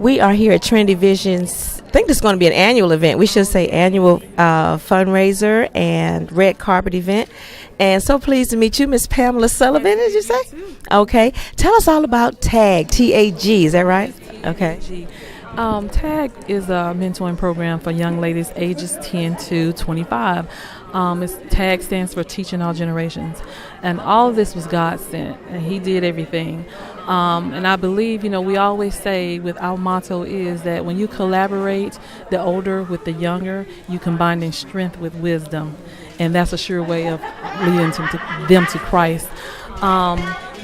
We are here at Trinity Vision's, I think this is going to be an annual event. We should say annual fundraiser and red carpet event. And so pleased to meet you, Miss Pamela Sullivan, did you say? Okay. Tell us all about TAG, T-A-G, is that right? Okay. TAG is a mentoring program for young ladies ages 10 to 25. TAG stands for Teaching All Generations. And all of this was God sent, and He did everything. And I believe, we always say with our motto is that when you collaborate the older with the younger, you combine in strength with wisdom. And that's a sure way of leading them to Christ.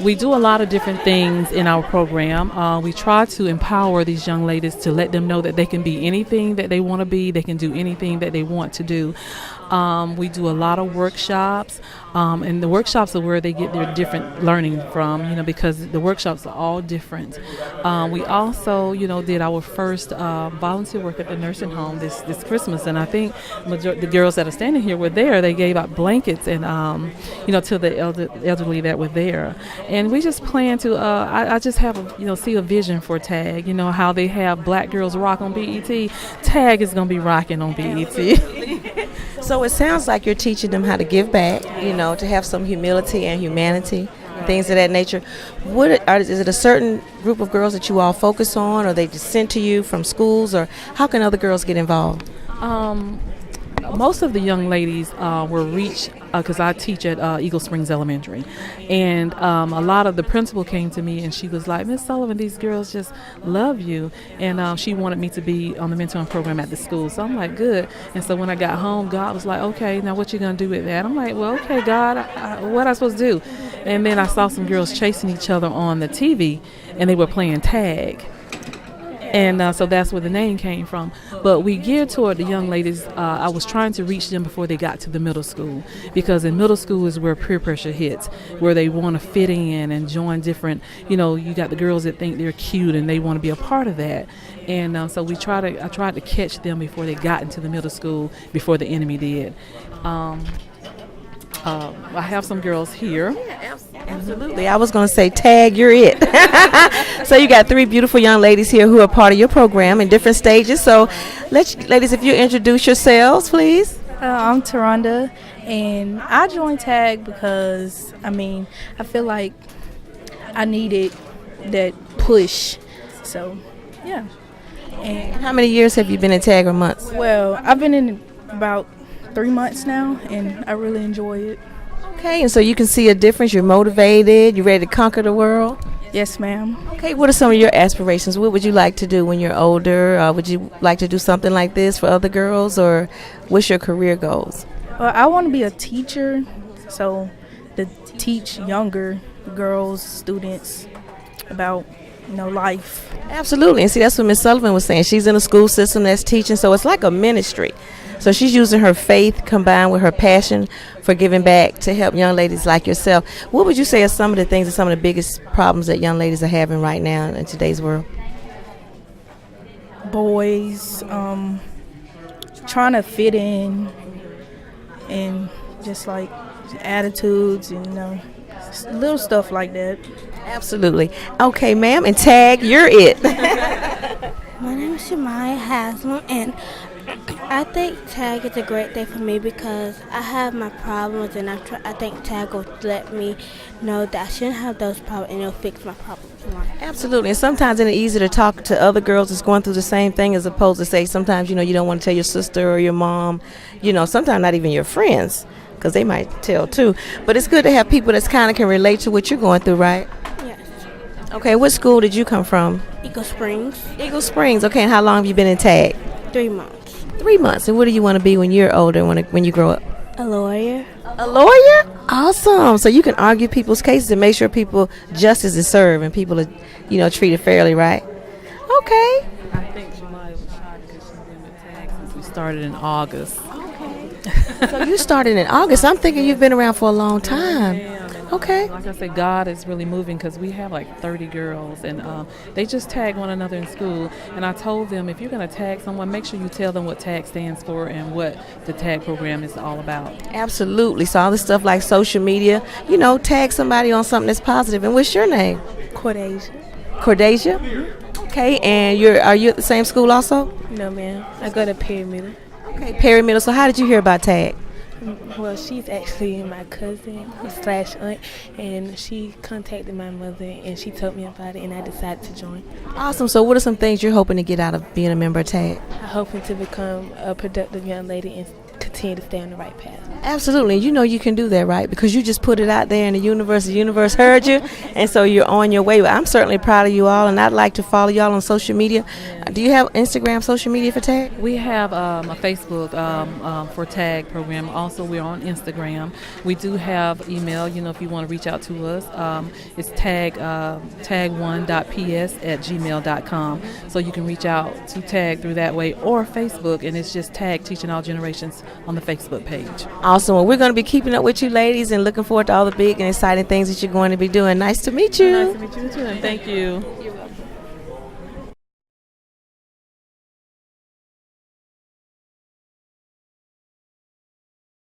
We do a lot of different things in our program. We try to empower these young ladies to let them know that they can be anything that they want to be. They can do anything that they want to do. We do a lot of workshops, and the workshops are where they get their different learning from, because the workshops are all different. We also, did our first volunteer work at the nursing home this Christmas, and I think the girls that are standing here were there. They gave out blankets and, to the elderly that were there. And we just plan to, I just have, see a vision for TAG, how they have Black Girls Rock on BET. TAG is going to be rocking on BET. So it sounds like you're teaching them how to give back, to have some humility and humanity, things of that nature. Is it a certain group of girls that you all focus on, or they just sent to you from schools, or how can other girls get involved? Most of the young ladies were reached because I teach at Eagle Springs Elementary, and a lot of the principal came to me and she was like, Miss Sullivan, these girls just love you, and she wanted me to be on the mentoring program at the school. So I'm like, good. And so when I got home, God was like, okay, now what you gonna do with that? I'm like, well, okay, God, what I supposed to do? And then I saw some girls chasing each other on the TV, and they were playing tag. And so that's where the name came from. But we geared toward the young ladies. I was trying to reach them before they got to the middle school, because in middle school is where peer pressure hits, where they want to fit in and join different, you got the girls that think they're cute and they want to be a part of that. And so I tried to catch them before they got into the middle school, before the enemy did. I have some girls here. Yeah, absolutely. I was going to say, TAG, you're it. So you got 3 beautiful young ladies here who are part of your program in different stages. So ladies, if you introduce yourselves, please. I'm Taronda, and I joined TAG because, I feel like I needed that push. So, yeah. And how many years have you been in TAG, or months? Well, I've been in about 3 months now, and I really enjoy it. Okay, and so you can see a difference. You're motivated. You're ready to conquer the world? Yes, ma'am. Okay, what are some of your aspirations? What would you like to do when you're older? Would you like to do something like this for other girls, or what's your career goals? Well, I want to be a teacher, so to teach younger girls, students about life. Absolutely. And see, that's what Miss Sullivan was saying. She's in a school system that's teaching, so it's like a ministry. So she's using her faith combined with her passion for giving back to help young ladies like yourself. What would you say are some of the things and some of the biggest problems that young ladies are having right now in today's world? Boys, trying to fit in, and just like attitudes and little stuff like that. Absolutely. Okay, ma'am, and TAG, you're it. My name is Shemaya Haslam, and I think TAG is a great thing for me because I have my problems, and I think TAG will let me know that I shouldn't have those problems, and it'll fix my problems in life. Absolutely. And sometimes it's easier to talk to other girls that's going through the same thing, as opposed to say sometimes, you don't want to tell your sister or your mom, sometimes not even your friends, because they might tell too. But it's good to have people that kind of can relate to what you're going through, right? Yes. Okay, what school did you come from? Eagle Springs. Eagle Springs. Okay, and how long have you been in TAG? 3 months. 3 months. And what do you want to be when you're older, when you grow up? A lawyer. A lawyer? Awesome. So you can argue people's cases and make sure justice is served and people are, treated fairly, right? Okay. I think July was shy because she's been with TAG since we started in August. Okay. So you started in August. I'm thinking you've been around for a long time. Okay. Like I said, God is really moving because we have like 30 girls, and they just tag one another in school. And I told them, if you're going to tag someone, make sure you tell them what TAG stands for and what the TAG program is all about. Absolutely. So all this stuff like social media, tag somebody on something that's positive. And what's your name? Cordasia. Cordasia? Mm-hmm. Okay, and are you at the same school also? No, ma'am. I go to Perry Middle. Okay, Perry Middle. So how did you hear about TAG? Well, she's actually my cousin slash aunt, and she contacted my mother, and she told me about it, and I decided to join. Awesome. So what are some things you're hoping to get out of being a member of TAG? I'm hoping to become a productive young lady and continue to stay on the right path. Absolutely. You know you can do that, right? Because you just put it out there in the universe heard you, and so you're on your way. I'm certainly proud of you all, and I'd like to follow y'all on social media. Do you have Instagram, social media for TAG? We have a Facebook for TAG program. Also, we're on Instagram. We do have email, if you want to reach out to us. It's tag1.ps@gmail.com. So you can reach out to TAG through that way, or Facebook, and it's just TAG Teaching All Generations on the Facebook page. Awesome. Well, we're going to be keeping up with you ladies and looking forward to all the big and exciting things that you're going to be doing. Nice to meet you. Nice to meet you too, and thank you.